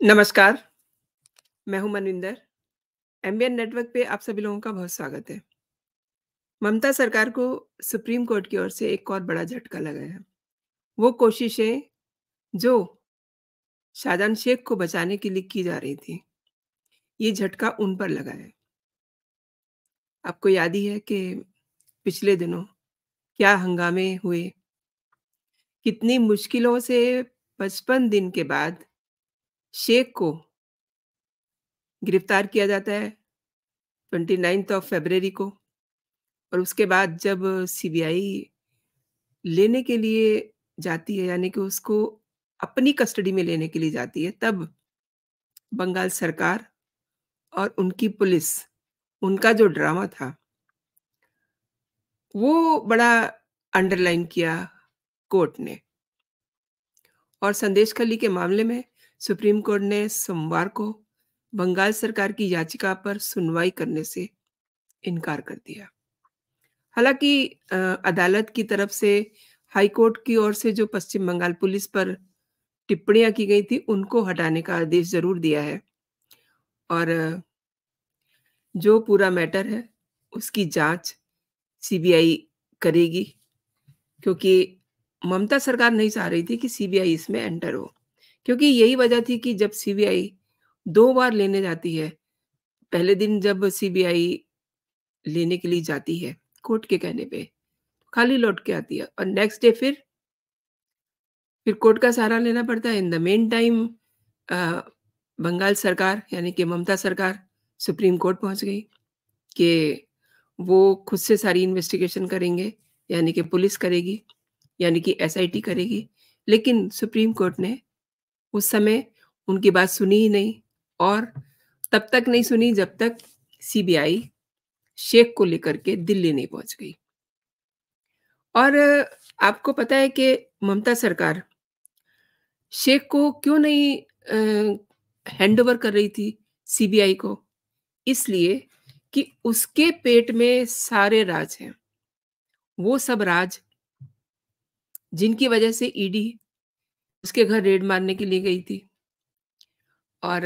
नमस्कार, मैं हूँ मनिंदर। एमबीएन नेटवर्क पे आप सभी लोगों का बहुत स्वागत है। ममता सरकार को सुप्रीम कोर्ट की ओर से एक और बड़ा झटका लगा है। वो कोशिशें जो शाहजान शेख को बचाने के लिए की जा रही थी, ये झटका उन पर लगा है। आपको याद ही है कि पिछले दिनों क्या हंगामे हुए, कितनी मुश्किलों से 55 दिन के बाद शेख को गिरफ्तार किया जाता है 29th ऑफ फरवरी को और उसके बाद जब सीबीआई लेने के लिए जाती है यानी कि उसको अपनी कस्टडी में लेने के लिए जाती है, तब बंगाल सरकार और उनकी पुलिस, उनका जो ड्रामा था, वो बड़ा अंडरलाइन किया कोर्ट ने। और संदेश खली के मामले में सुप्रीम कोर्ट ने सोमवार को बंगाल सरकार की याचिका पर सुनवाई करने से इनकार कर दिया। हालाँकि अदालत की तरफ से हाई कोर्ट की ओर से जो पश्चिम बंगाल पुलिस पर टिप्पणियाँ की गई थी, उनको हटाने का आदेश ज़रूर दिया है और जो पूरा मैटर है, उसकी जाँच सीबीआई करेगी क्योंकि ममता सरकार नहीं चाह रही थी कि सीबीआई इसमें एंटर हो। क्योंकि यही वजह थी कि जब सीबीआई 2 बार लेने जाती है, पहले दिन जब सीबीआई लेने के लिए जाती है, कोर्ट के कहने पे, खाली लौट के आती है और नेक्स्ट डे फिर कोर्ट का सहारा लेना पड़ता है। इन द मीन टाइम अ, बंगाल सरकार यानी कि ममता सरकार सुप्रीम कोर्ट पहुँच गई कि वो खुद से सारी इन्वेस्टिगेशन करेंगे, यानी कि पुलिस करेगी, यानी कि एसआईटी करेगी। लेकिन सुप्रीम कोर्ट ने उस समय उनकी बात सुनी ही नहीं और तब तक नहीं सुनी जब तक सीबीआई शेख को लेकर के दिल्ली नहीं पहुँच गई। और आपको पता है कि ममता सरकार शेख को क्यों नहीं हैंडओवर कर रही थी सीबीआई को? इसलिए कि उसके पेट में सारे राज हैं। वो सब राज जिनकी वजह से ईडी उसके घर रेड मारने के लिए गई थी और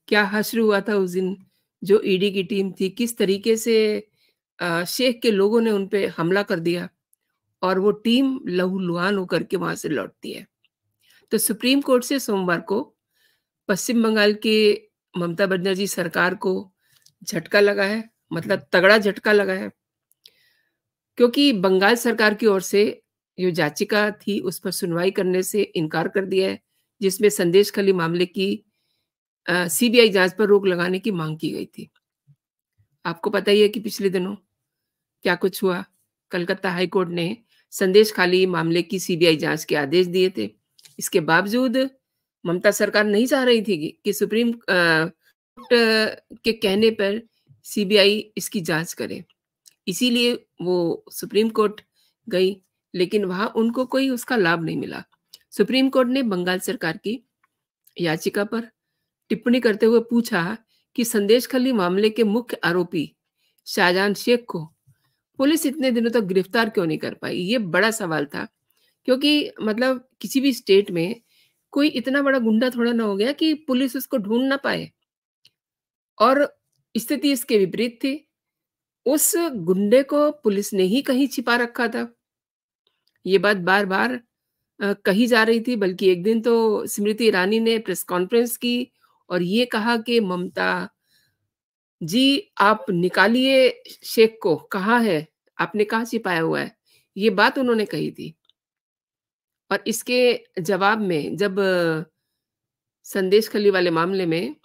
क्या हश्र हुआ था उस दिन जो ईडी की टीम थी, किस तरीके से शेख के लोगों ने उन पे हमला कर दिया और वो टीम लहूलुहान होकर के वहाँ से लौटती है। तो सुप्रीम कोर्ट से सोमवार को पश्चिम बंगाल के ममता बनर्जी सरकार को झटका लगा है, मतलब तगड़ा झटका लगा है। क्योंकि बंगाल सरकार की ओर से जो याचिका थी उस पर सुनवाई करने से इनकार कर दिया है, जिसमें संदेश खली मामले की सीबीआई जांच पर रोक लगाने की मांग की गई थी। आपको पता ही है कि पिछले दिनों क्या कुछ हुआ। कलकत्ता हाई कोर्ट ने संदेश खाली मामले की सीबीआई जांच के आदेश दिए थे। इसके बावजूद ममता सरकार नहीं चाह रही थी कि सुप्रीम कोर्ट के कहने पर सीबीआई इसकी जांच करे। इसीलिए वो सुप्रीम कोर्ट गई, लेकिन वहाँ उनको कोई उसका लाभ नहीं मिला। सुप्रीम कोर्ट ने बंगाल सरकार की याचिका पर टिप्पणी करते हुए पूछा कि संदेश खली मामले के मुख्य आरोपी शाहजान शेख को पुलिस इतने दिनों तक गिरफ्तार क्यों नहीं कर पाई? ये बड़ा सवाल था क्योंकि मतलब किसी भी स्टेट में कोई इतना बड़ा गुंडा थोड़ा ना हो गया कि पुलिस उसको ढूँढ ना पाए और स्थिति इसके विपरीत थी। उस गुंडे को पुलिस ने ही कहीं छिपा रखा था। ये बात बार-बार कही जा रही थी, बल्कि एक दिन तो स्मृति ईरानी ने प्रेस कॉन्फ्रेंस की और ये कहा कि ममता जी, आप निकालिए शेख को, कहाँ है? आपने कहाँ छिपाया हुआ है? ये बात उन्होंने कही थी। और इसके जवाब में जब संदेश खली वाले मामले में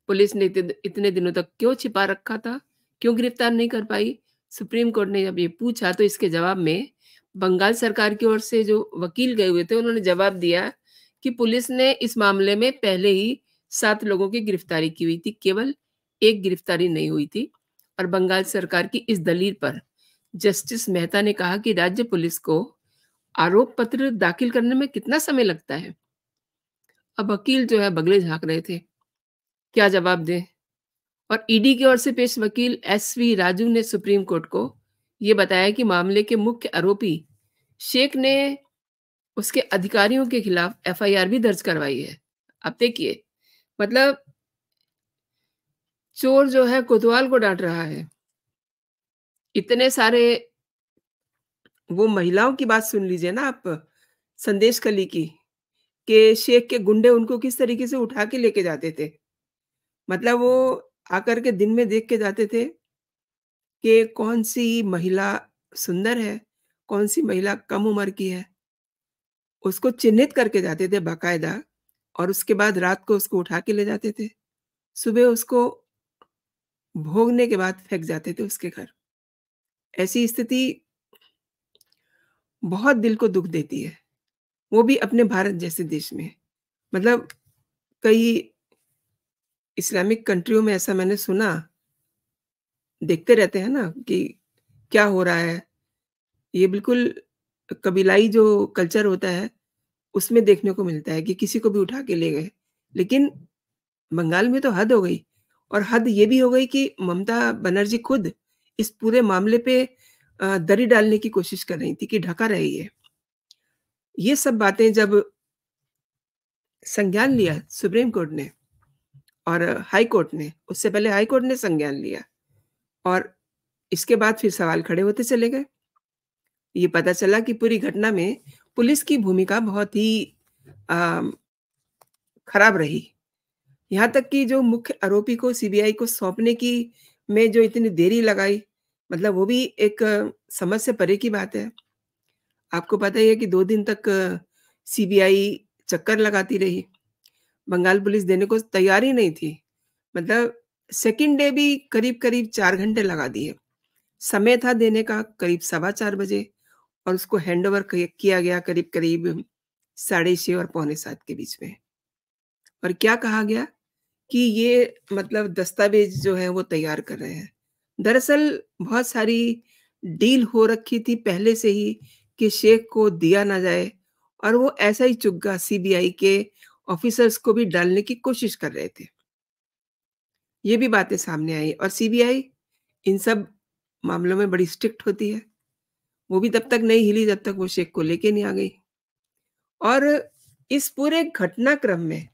पुलिस ने इतने दिनों तक क्यों छिपा रखा था? क्यों गिरफ्तार नहीं कर पाई? सुप्रीम कोर्ट ने जब ये पूछा तो इसके जवाब में बंगाल सरकार की ओर से जो वकील गए हुए थे, उन्होंने जवाब दिया कि पुलिस ने इस मामले में पहले ही 7 लोगों की गिरफ्तारी की हुई थी, केवल 1 गिरफ्तारी नहीं हुई थी। और बंगाल सरकार की इस दलील पर जस्टिस मेहता ने कहा कि राज्य पुलिस को आरोप पत्र दाखिल करने में कितना समय लगता है? अब वकील जो है बगले झाँक रहे थे, क्या जवाब दें? और ईडी की ओर से पेश वकील एसवी राजू ने सुप्रीम कोर्ट को ये बताया कि मामले के मुख्य आरोपी शेख ने उसके अधिकारियों के खिलाफ एफआईआर भी दर्ज करवाई है। अब देखिए, मतलब चोर जो है कोतवाल को डाँट रहा है। इतने सारे वो महिलाओं की बात सुन लीजिए ना आप, संदेश खली की, कि शेख के गुंडे उनको किस तरीके से उठा के लेके जाते थे। मतलब वो आकर के दिन में देख के जाते थे कि कौन-सी महिला सुंदर है, कौन-सी महिला कम उम्र की है। उसको चिन्हित करके जाते थे बाकायदा और उसके बाद रात को उसको उठा के ले जाते थे। सुबह उसको भोगने के बाद फेंक जाते थे उसके घर। ऐसी स्थिति बहुत दिल को दुःख देती है, वो भी अपने भारत जैसे देश में। मतलब कई इस्लामिक कंट्रियों में ऐसा मैंने सुना, देखते रहते हैं ना कि क्या हो रहा है। ये बिल्कुल कबीलाई जो कल्चर होता है, उसमें देखने को मिलता है कि किसी को भी उठा के ले गए। लेकिन बंगाल में तो हद हो गई और हद ये भी हो गई कि ममता बनर्जी खुद इस पूरे मामले पे दरी डालने की कोशिश कर रही थी कि ढका रहे ये। ये सब बातें जब संज्ञान लिया सुप्रीम कोर्ट ने और हाई कोर्ट ने, उससे पहले हाई कोर्ट ने संज्ञान लिया और इसके बाद फिर सवाल खड़े होते चले गए। ये पता चला कि पूरी घटना में पुलिस की भूमिका बहुत ही अ, खराब रही। यहाँ तक कि जो मुख्य आरोपी को सीबीआई को सौंपने की में जो इतनी देरी लगाई, मतलब वो भी एक समझ से परे की बात है। आपको पता ही है कि 2 दिन तक सीबीआई चक्कर लगाती रही। बंगाल पुलिस देने को तैयार ही नहीं थी। मतलब सेकंड डे भी करीब-करीब 4 घंटे लगा दिए। समय था देने का करीब सवा 4 बजे और उसको हैंडओवर किया गया करीब-करीब साढ़े 6 और पौने 7 के बीच में। और क्या कहा गया कि ये मतलब दस्तावेज़ जो है वो तैयार कर रहे हैं। दरअसल बहुत सारी डील हो रखी थी पहले से ही कि शेख को दिया ना जाए और वो ऐसा ही चुग्गा सीबीआई के ऑफ़िसर्स को भी डालने की कोशिश कर रहे थे। ये भी बातें सामने आई और सीबीआई इन सब मामलों में बड़ी स्ट्रिक्ट होती है। वो भी तब तक नहीं हिली जब तक वो शेख को लेके नहीं आ गई। और इस पूरे घटनाक्रम में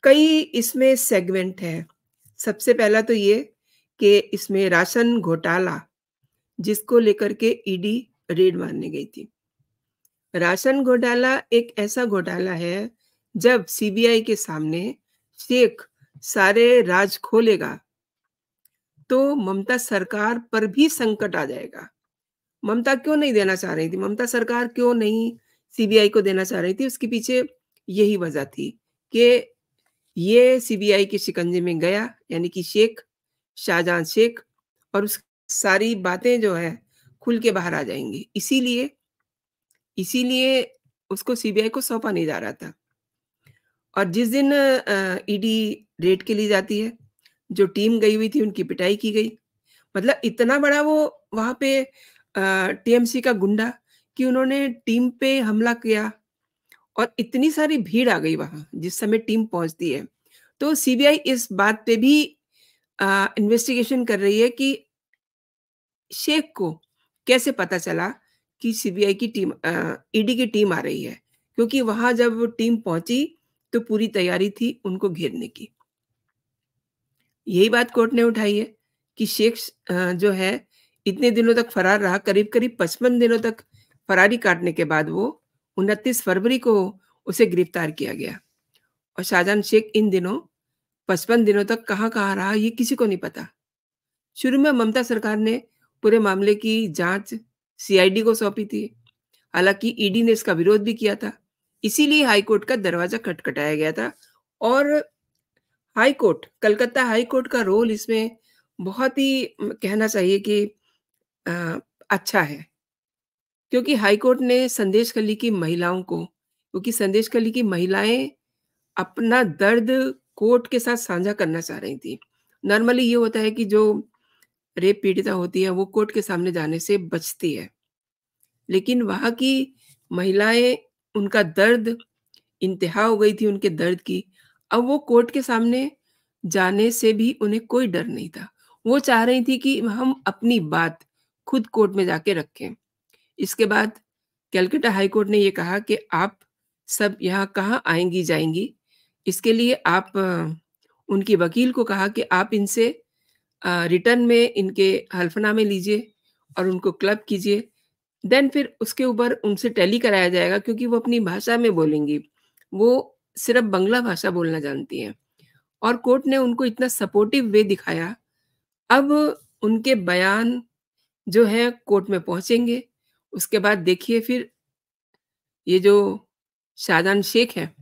कई इसमें सेगमेंट हैं। सबसे पहला तो ये कि इसमें राशन घोटाला जिसको लेकर के ईडी रेड मारने गई थी। राशन घोटाला एक ऐसा घोटाला है जब सीबीआई के सामने शेख सारे राज खोलेगा, तो ममता सरकार पर भी संकट आ जाएगा। ममता क्यों नहीं देना चाह रही थी? ममता सरकार क्यों नहीं सीबीआई को देना चाह रही थी? उसके पीछे यही वजह थी कि ये सीबीआई के शिकंजे में गया, यानी कि शेख, शाहजहां शेख और उस सारी बातें जो हैं, खुल के बाहर आ जाएँगी। इसीलिए इसीलिए उसको सीबीआई को सौंपा नहीं जा रहा था। और जिस दिन ईडी रेड के लिए जाती है, जो टीम गई हुई थी, उनकी पिटाई की गई। मतलब इतना बड़ा वो वहाँ पे टीएमसी का गुंडा कि उन्होंने टीम पे हमला किया और इतनी सारी भीड़ आ गई वहाँ, जिस समय टीम पहुँचती है। तो सीबीआई इस बात पे भी इन्वेस्टिगेशन कर रही है कि शेख को कैसे पता चला कि सीबीआई की टीम ईडी की टीम आ रही है? क्योंकि वहाँ जब वो टीम पहुँची, तो पूरी तैयारी थी उनको घेरने की। यही बात कोर्ट ने उठाई है कि शेख जो है इतने दिनों तक फरार रहा, करीब-करीब 55 दिनों तक फरारी काटने के बाद वो 29 फरवरी को उसे गिरफ्तार किया गया और शाहजहां शेख इन दिनों 55 दिनों तक कहाँ-कहाँ रहा ये किसी को नहीं पता। शुरू में ममता सरकार ने पूरे मामले की जाँच सीआईडी को सौंपी थी। हालाँकि ईडी ने इसका विरोध भी किया था। इसीलिए हाई कोर्ट का दरवाज़ा खटखटाया गया था और high court, Calcutta high court का रोल इसमें बहुत ही कहना चाहिए कि अ, अच्छा है। क्योंकि हाई कोर्ट ने संदेश खल्ली की महिलाओं को, क्योंकि संदेश खल्ली की महिलाएँ अपना दर्द कोर्ट के साथ साझा करना चाह रही थी। नॉर्मली ये होता है कि जो रेप पीड़िता होती है, वो कोर्ट के सामने जाने से बचती है। लेकिन वहाँ की महिलाएँ, उनका दर्द इंतहा हो गई थी उनके दर्द की। अब वो कोर्ट के सामने जाने से भी उन्हें कोई डर नहीं था। वो चाह रही थी कि हम अपनी बात खुद कोर्ट में जाके रखें। इसके बाद कलकत्ता हाई कोर्ट ने ये कहा कि आप सब यहाँ कहाँ आएँगी-जाएँगी, इसके लिए आप उनके वकील को कहा कि आप इनसे रिटर्न में इनके हल्फ़नामे लीजिए और उनको क्लब कीजिए। देन फिर उसके ऊपर उनसे टैली कराया जाएगा क्योंकि वो अपनी भाषा में बोलेंगी। वो सिर्फ़ बंगला भाषा बोलना जानती हैं और कोर्ट ने उनको इतना सपोर्टिव वे दिखाया। अब उनके बयान जो हैं कोर्ट में पहुँचेंगे। उसके बाद देखिए फिर ये जो शाहजान शेख हैं,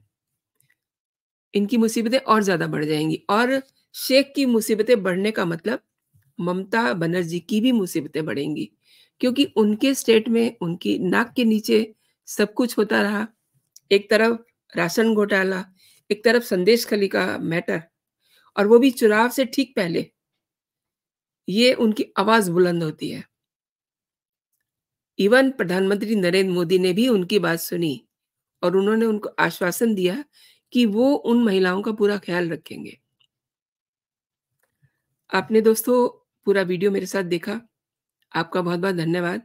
इनकी मुसीबतें और ज़्यादा बढ़ जाएँगी और शेख की मुसीबतें बढ़ने का मतलब ममता बनर्जी की भी मुसीबतें बढ़ेंगी। क्योंकि उनके स्टेट में उनकी नाक के नीचे सब कुछ होता रहा। एक तरफ राशन घोटाला, एक तरफ संदेश खली का मैटर और वो भी चुनाव से ठीक पहले, ये उनकी आवाज़ बुलंद होती है। इवन प्रधानमंत्री नरेंद्र मोदी ने भी उनकी बात सुनी और उन्होंने उनको आश्वासन दिया कि वो उन महिलाओं का पूरा ख़्याल रखेंगे। आपने दोस्तों पूरा वीडियो मेरे साथ देखा, आपका बहुत-बहुत धन्यवाद।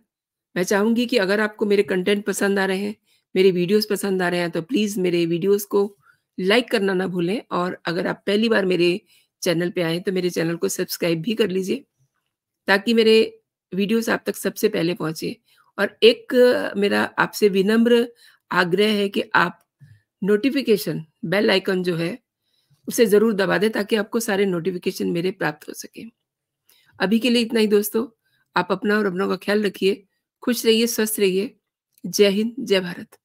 मैं चाहूँगी कि अगर आपको मेरे कंटेंट पसंद आ रहे हैं, मेरे वीडियोज़ पसंद आ रहे हैं, तो प्लीज़ मेरे वीडियोज़ को लाइक करना ना भूलें और अगर आप पहली बार मेरे चैनल पे आए हैं, तो मेरे चैनल को सब्सक्राइब भी कर लीजिए, ताकि मेरे वीडियोज़ आप तक सबसे पहले पहुँचे। और एक मेरा आपसे विनम्र आग्रह है कि आप नोटिफ़िकेशन बेल आइकन जो है, उसे ज़रूर दबा दें ताकि आपको सारे नोटिफ़िकेशन मेरे प्राप्त हो सकें। अभी के लिए इतना ही दोस्तों। आप अपना और अपनों का ख़्याल रखिए। खुश रहिए, स्वस्थ रहिए। जय हिंद, जय भारत।